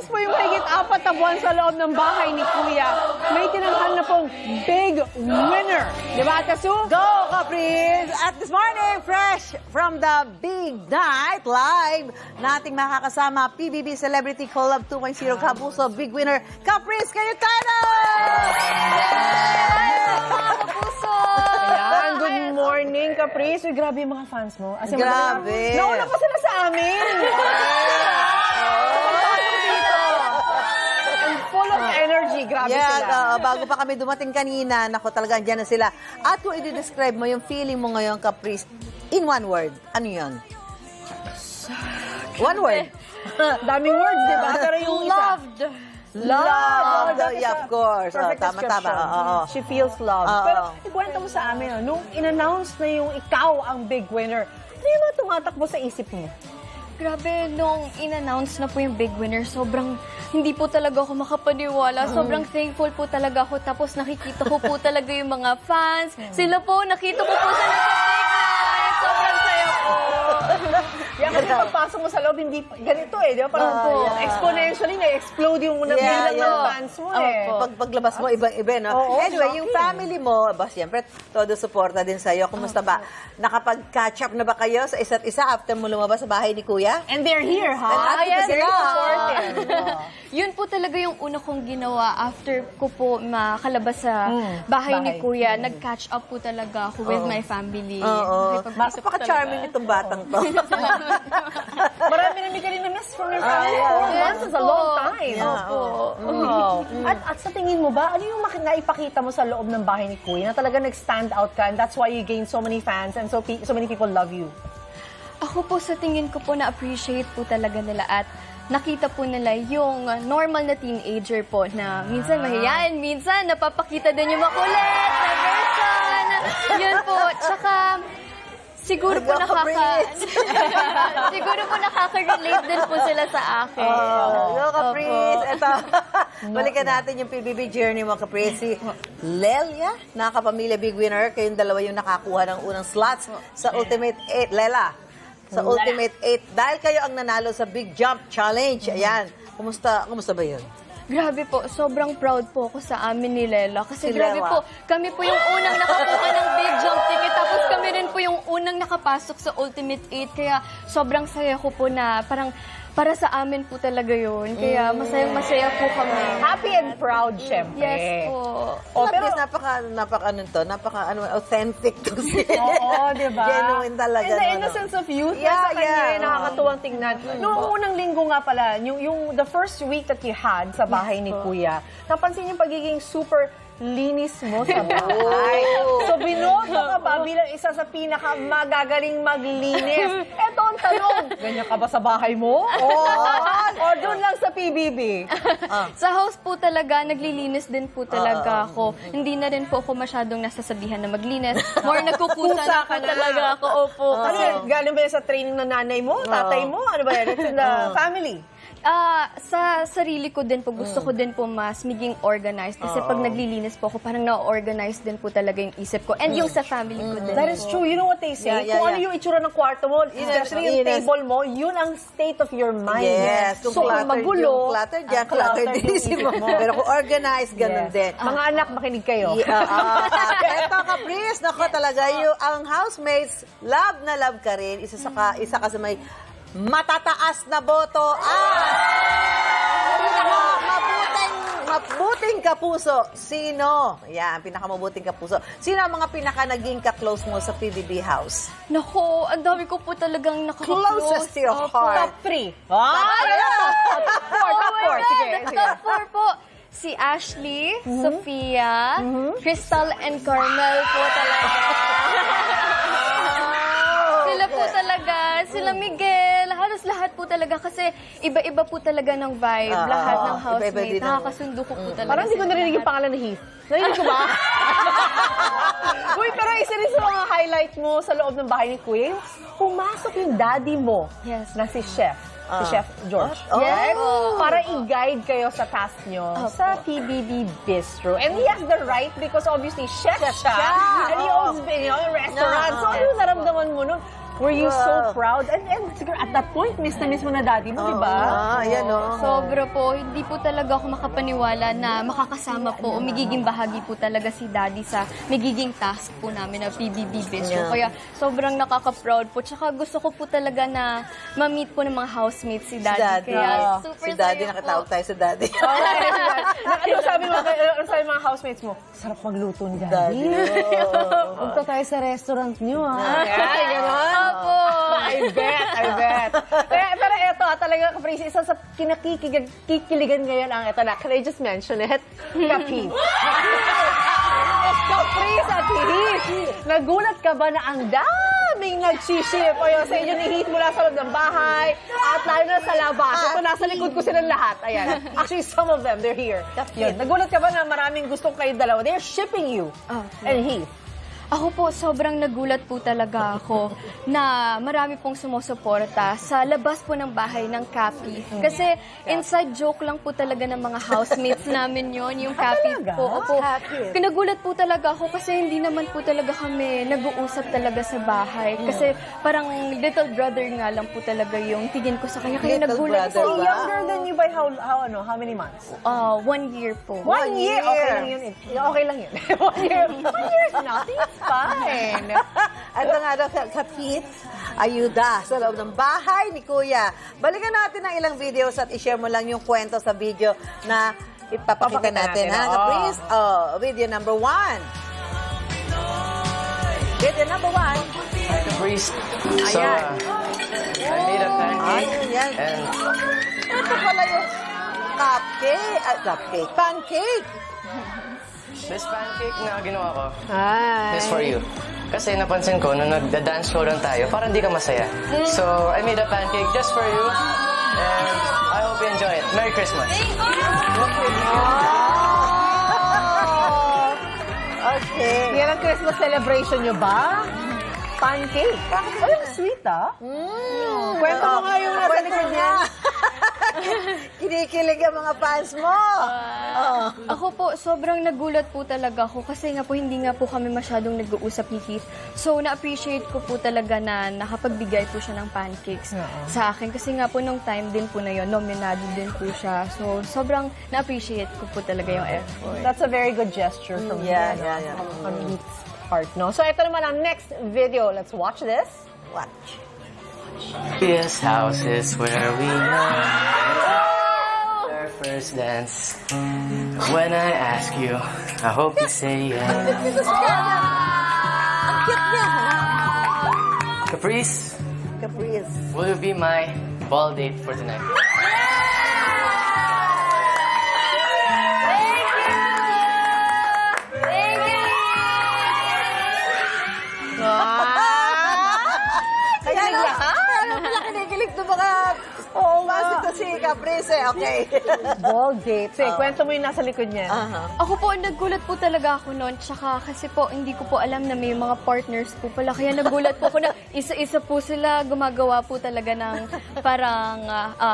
Matapos po yung mahigit 4 na buwan sa loob ng bahay ni Kuya, may tinanghal na pong big winner. Di ba, Ate Su? Go, Caprice! At this morning, fresh from the Big Night Live, nating makakasama PBB Celebrity Collab 2.0 Kapuso, big winner, Caprice Cayetano! Ayan, good morning, Caprice. Uy, grabe yung mga fans mo. As in, Grabe. Nauna pa sila sa amin. And full of energy. Grabe sila. Bago pa kami dumating kanina, nako talaga, andyan na sila. At kung i-describe mo yung feeling mo ngayon, Caprice, in one word, ano yun? One word. Daming words, di ba? Pero yung isa. Loved. Love. Yeah, of course. Perfect Tama. description. Oo. She feels loved. Oo. Pero ikwento mo sa amin, nung in-announce na yung ikaw ang big winner, ano yung mga tumatakbo sa isip mo? Grabe, nung in-announce na po yung big winner, sobrang hindi po talaga ako makapaniwala. Sobrang thankful po talaga ako. Tapos nakikita ko po talaga yung mga fans. Sila po, nakita ko po sa big night. Sobrang saya po. Yan kasi pagpasok mo sa loob, hindi ganito eh. Di ba? Parang exponentially na-explode yung bilang ng fans mo eh. Paglabas mo, ibang-iba, no? Oo, Anyway, yung shocking. family mo, siyempre, todo suporta din sa'yo. Kumusta ba? Nakapag-catch up na ba kayo sa isa't isa after mo lumabas sa bahay ni Kuya? And they're here, ha? And yes, Very sila. supportive. Yun po talaga yung una kong ginawa after ko po makalabas sa bahay ni bahay. Kuya. Nag-catch up po talaga ako with my family. Oo. Nakipag-usap po Napaka-charming talaga. itong batang to. Marami na ka rin na-miss from your family. 4 months is a long time. Opo. Wow. At sa tingin mo ba, ano yung naipakita mo sa loob ng bahay ni Kuya na talaga nag-stand out ka and that's why you gain so many fans and so many people love you? Ako po sa tingin ko po na-appreciate po talaga nila at nakita po nila yung normal na teenager po na minsan mahihayin, minsan napapakita din yung makulit na version. Yun po. Tsaka siguro po siguro po nakaka-relate din po sila sa akin. Go, Caprice. Ito, balikan natin yung PBB journey mo, Caprice. Si Lelia, nakakapamilya big winner. Kayong dalawa yung nakakuha ng unang slots sa Ultimate 8. Lela, sa Ultimate 8. Dahil kayo ang nanalo sa Big Jump Challenge. Ayan. Kumusta ba yun? Grabe po, sobrang proud po ako sa amin ni Lela. Kasi Si grabe Lela. po, kami po yung unang nakakuha ng big jump ticket. Tapos kami rin po yung unang nakapasok sa Ultimate 8. Kaya sobrang saya ko po na parang para sa amin po talaga yun. Kaya masayang-masaya po kami. Happy and proud, syempre. Yes po. Oh, pero, authentic to see. oo, di ba? Genuine talaga. And the no? innocence of youth Yeah, nasa kanya yeah. nakakatuwang tingnan. Noong unang linggo nga pala, yung the first week that you had sa bahay ni Kuya, napansin yung pagiging super linis mo sa bahay. So, binoto ka ba bilang isa sa pinakamagagaling maglinis? Eto ang tanong, ganyan ka ba sa bahay mo? O doon lang sa PBB? Sa house po talaga, naglilinis din po talaga ako. Hindi na rin po ako masyadong nasasabihan na maglinis. More nagkukusa na po talaga ako. Opo. Ano yan? Galing ba yan sa training ng nanay mo, tatay mo? Ano ba yan? It's in the family. Sa sarili ko din po, gusto ko din po mas maging organized. Kasi pag naglilinis po ako, parang na-organize din po talaga yung isip ko. And yung sa family ko din That is po. true. You know what they say? Yeah, Kung yeah. ano yung itsura ng kwarto mo, especially yung Yes. table mo, yun ang state of your mind. Yes. So, kung magulo, cluttered dyan, cluttered din isip mo. Pero kung organized, ganun yes. din. Mga anak, makinig kayo. Ito, Caprice, nako talaga, ang housemates, love na love ka rin. Isa ka sa may matataas na boto. Mabuting kapuso. Sino? Yan, pinakamabuting kapuso. Sino ang mga pinaka-naging ka-close mo sa PBB house? Nako, ang dami ko po talagang nakaka-close. Closest to your Opo. heart. Top 3. Oh my God! Sige. Top 4 po. Si Ashley, Sophia, Crystal, and Carmel po talaga. Sila po talaga. Sila Miguel. Halos lahat po talaga. Kasi iba-iba po talaga ng vibe. Lahat ng iba-iba housemate. din ang- Nakakasundo ko po talaga. Parang hindi ko sila narinig yung lahat. pangalan ni Heath. Narinig ko ba? Uy, pero isa rin sa mga highlight mo sa loob ng bahay ni Kuya, pumasok yung daddy mo Yes. na si Chef. Si Chef George. Yes. Para i-guide kayo sa task nyo sa PBB Bistro. And he has the right because obviously chef siya. siya. And he owns yung restaurant. So ano yung naramdaman mo nun? Were you so proud? And siguro at that point, miss na miss mo na daddy mo, di ba? Ayan o. Sobra po. Hindi po talaga ako makapaniwala na makakasama po o magiging bahagi po talaga si Daddy sa magiging task po namin na PBB Bistro. Yeah. Kaya sobrang nakaka-proud po. Tsaka gusto ko po talaga na ma-meet po ng mga housemates si Daddy. Kaya super Si Daddy, saya nakatawag po. tayo sa Daddy. Ano sabi mga housemates mo? Sarap magluto ni daddy. Punta tayo sa restaurant niyo, ha? Ay, gano'n? Opo. I bet. Pero eto, talaga, Caprice, isa sa kinakikiligan ngayon ang eto na, can I just mention it? Capi. Caprice at Heath. Nagulat ka ba na ang daming nagsiship o yun, sa inyo ni Heath mula sa loob ng bahay at lalo na sa labas. Ito, nasa likod ko silang lahat. Ayan. Actually, some of them, they're here. Yun. Nagulat ka ba na maraming gustong kayo dalawa? They're shipping you and Heath. Ako po, sobrang nagulat po talaga ako na marami pong sumusuporta sa labas po ng bahay ng Capi. Kasi inside joke lang po talaga ng mga housemates namin yon yung Capi talaga? po. Opo. Nagulat po talaga ako kasi hindi naman po talaga kami nag-uusap talaga sa bahay. Kasi parang little brother nga lang po talaga yung tingin ko sa kanya. Kaya Little nagulat brother po. ba? Younger than you by how many months? 1 year po. 1 year. Okay lang yun. Okay lang yun. 1 year. 1 year is nothing. It's fine. Ito nga daw, kapit, ayuda sa loob ng bahay ni Kuya. Balikan natin ang ilang videos at i-share mo lang yung kwento sa video na ipapakita natin. Ha? Caprice? Video number 1. Video number 1. Hi, Caprice. So, Ayan. I made a pancake. Ayan. And Ito pala yung pancake. this pancake na ginawa ko Hi. is for you. Kasi napansin ko, nung nagda-dance show lang tayo, parang di ka masaya. So, I made a pancake just for you. And I hope you enjoy it. Merry Christmas. Okay. Yan ang Christmas celebration nyo ba? Pancake. Ay, ang sweet, ah. Kwento mo nga yung nasa likod niya. Kinikilig ang mga fans mo. Ako po, sobrang nagulat po talaga ako kasi nga po hindi nga po kami masyadong nag-uusap ni Keith. So, na-appreciate ko po talaga na nakapagbigay po siya ng pancakes sa akin. Kasi nga po nung time din po na yun, nominado din po siya. So, sobrang na-appreciate ko po talaga yung effort. That's a very good gesture from Yeah, you, yeah. from Heath's heart, no? So, ito naman ang next video. Let's watch this. Watch. This house is where we met. Our first dance. When I ask you, I hope you say yes. Ang cute niya. Caprice, Caprice. will you be my ball date for tonight? Ayan o. Pero pala kinikilig to mga fans ito si Caprice. Okay. Ball date. Sige, kwento mo yung nasa likod niya. Ako po, nagulat po talaga ako noon. Tsaka kasi po, hindi ko po alam na may mga partners po pala. Kaya nagulat po ako na isa-isa po sila gumagawa po talaga ng parang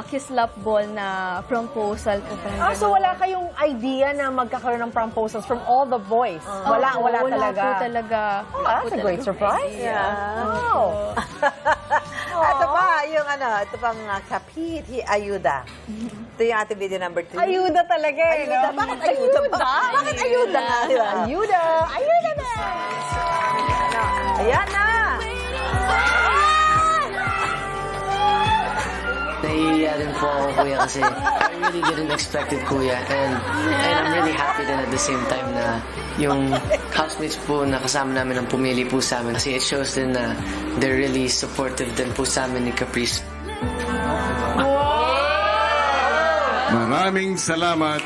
kiss lap ball na proposal po. Parang So ganun. wala kayong idea na magkakaroon ng proposals from all the boys? Wala Opo, talaga. po talaga. That's a great surprise. Wow. Ito pa, yung ito pang kapit, ayuda. Ito yung ating video number 3. Ayuda talaga eh. Ayuda. no? Bakit ayuda ba? Bakit ayuda nga? Ayuda. Ayuda na. Ayan na. Nahihiya din po ako, Kuya, kasi I really didn't expect it, Kuya. And I'm really happy din at the same time na yung housemates po na kasama namin ang pumili po sa amin. Kasi it shows din na they're really supportive din po sa amin ni Caprice. Maraming salamat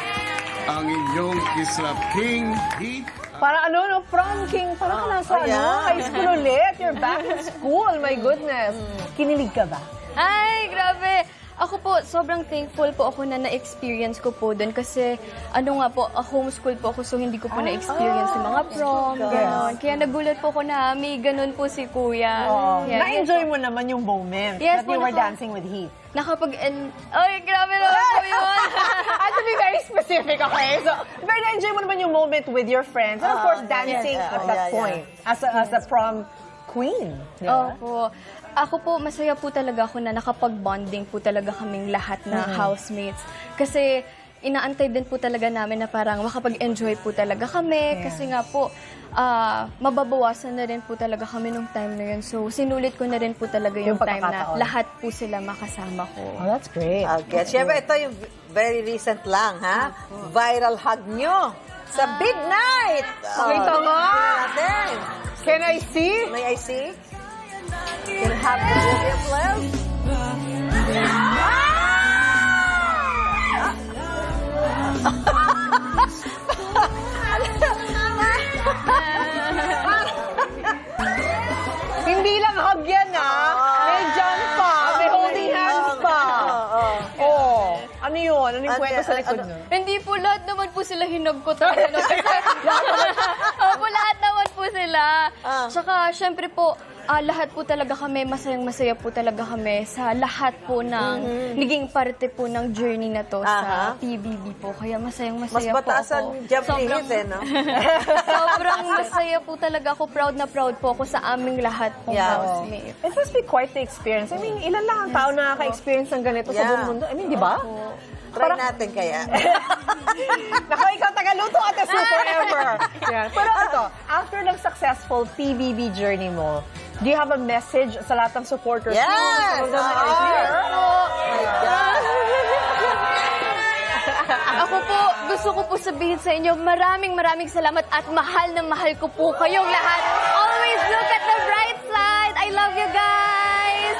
ang inyong Kislap King Heath. Parang prom king. Parang nasa high school ulit. You're back in school. My goodness. Kinilig ka ba? Ay, grabe! Ako po, sobrang thankful po ako na na-experience ko po doon kasi homeschool po ako so hindi ko po na-experience yung mga prom, gano'n. Kaya nagulat po ako na may gano'n po si Kuya. Kaya, Na-enjoy mo naman yung moment Yes, that you po, were dancing with Heath. Ay, grabe naman po yun! I have to be very specific, okay? So, very na-enjoy mo naman yung moment with your friends. And of course, dancing at that point. As a prom queen. di ba? Opo. Ako po, masaya po talaga ako na nakapag-bonding po talaga kaming lahat na housemates. Kasi inaantay din po talaga namin na parang makapag-enjoy po talaga kami. Kasi nga po, mababawasan na rin po talaga kami nung time na yun. So, sinulit ko na rin po talaga yung Yung time na pagkakataon. lahat po sila makasama ko. Oh, that's great. Okay. Siyempre, ito yung very recent lang, ha? Viral hug nyo sa big night. Wait, tama. Natin. Can I see? May I see? Can have the beauty of love? Hindi lang hug yan, May jump pa. May holding hands pa. Oh. Ano yun? Ano yung kwento sa likod nun? Hindi po, lahat naman po sila hinagkot. Opo, lahat naman po sila. Tsaka, syempre po, lahat po talaga kami, masayang-masaya po talaga kami sa lahat po ng naging parte po ng journey na to sa PBB po. Kaya Mas masayang-masaya po mataas ako. ang jump limit, no? Sobrang masaya po talaga ako. Proud na proud po ako sa aming lahat pong housemates. It must be quite the experience. I mean, ilan lang ang tao na nakaka-experience ng ganito sa buong mundo? I mean, di ba? Try natin kaya. Naku, ikaw tagaluto at the forever. Yan. Pero ito, after ng successful PBB journey mo, do you have a message sa lahat ng supporters? Yes! Sa mga My God! Ako po, gusto ko po sabihin sa inyo, maraming salamat at mahal na mahal ko po kayong lahat. Always look at the bright side. I love you guys.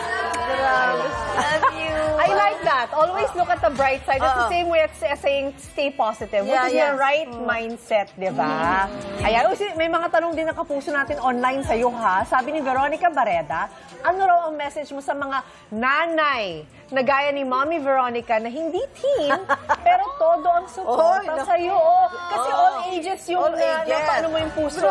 Love you. I like that. Always look at the bright side. It's the same way as saying stay positive. Which is the right mindset, di ba? Ayan. May mga tanong din ng kapuso natin online sa'yo, ha? Sabi ni Veronica Barreda, ano raw ang message mo sa mga nanay na gaya ni Mommy Veronica na hindi teen, pero todo ang suporta sa'yo. Kasi all ages yung All ages. paano mo yung puso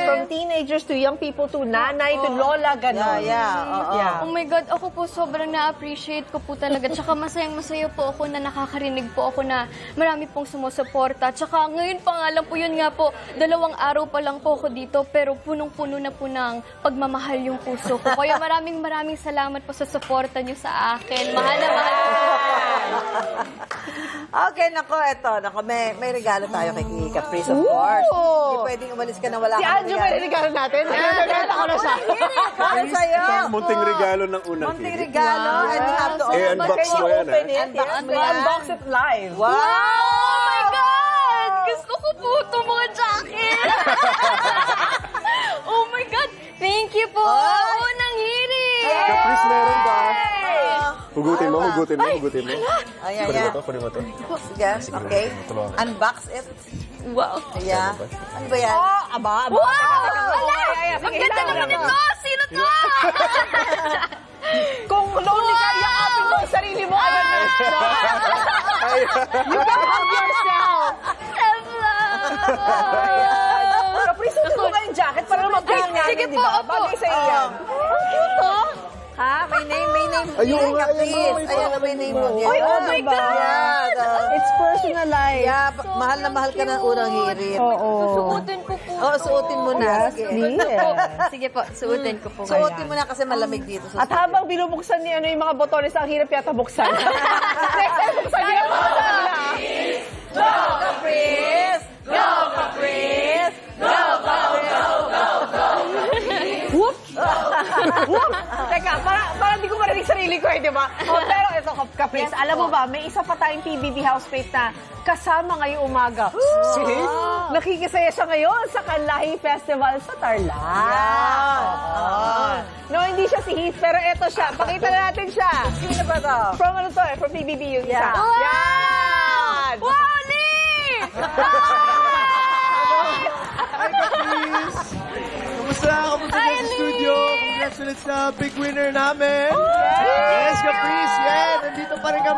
From teenagers to young people to nanay to lola, gano'n. Yeah. Oh my God, ako po sobrang na-appreciate ko po talaga. Tsaka masayang-masaya po ako na nakakarinig po ako na marami pong sumusuporta. Tsaka ngayon pa nga lang po, yun nga po, 2 araw pa lang po ako dito, pero punong-puno na po ng pagmamahal yung puso ko. Kaya maraming salamat po sa suporta niyo sa akin. Mahal na mahal ko po. Okay, nako, eto. Nako, may regalo tayo kay Kiki Caprice, of course. Hindi pwedeng umalis ka na wala Si kang Anjo may regalo natin. Nagagala ko na siya. Para sa'yo. Isang munting regalo ng unang Munting kilig. regalo. And you have to unbox mo yan, Open it. Unbox mo We'll yan. unbox it live. Wow! Oh my God! Gusto ko po itong mga jacket! Oh my God! Thank you po! Unang hirit! Caprice, meron ba? Hey! Hugutin mo. Ayan, Kunin mo to. Sige, okay. Unbox it. Wow! Ayan. Ano ba yan? Aba. Wow! Ala! Ang ganda naman ito! Sino to? Kung lonely ka, yakapin mo ang sarili mo. Ayan na. You can hug yourself. Caprice, suot mo ba yung jacket para mag-bang natin, sige di po, ba? opo. Bagay sa iyo. Ang cute, oh. Ha? May name. Ayun nga, Caprice. ayun, Ayun nga, may name mo. Oy, oh my God. Yeah, It's personalized. yeah, mahal na mahal ka ng unang hirit. Oo. Suotin ko po. Oo, suotin mo na. Sige. Sige po, suotin ko po. Suotin mo na kasi malamig dito. At habang binubuksan ni yung mga botones, ang hirap yata buksan. Next time, buksan niyo yung mga nila. Go, Caprice! Go, Caprice! Go, go, go, go, go! Whoop! Whoop! Teka, para di ko marinig sarili ko di ba? Oh, pero ito, Caprice, alam mo ba, may isa pa tayong PBB housemate na kasama ngayong umaga. Sis, nakikisaya siya ngayon sa Kanlahi Festival sa Tarlac. No, hindi siya si Heath, pero eto siya. Pakita na natin siya. Sino ba to? From ano to From PBB yung isa. Yeah. Yan! Wow, Lee! Kamusta sa studio? Congrats ulit sa big winner namin. Yes, Caprice. Yeah, nandito pa rin kami.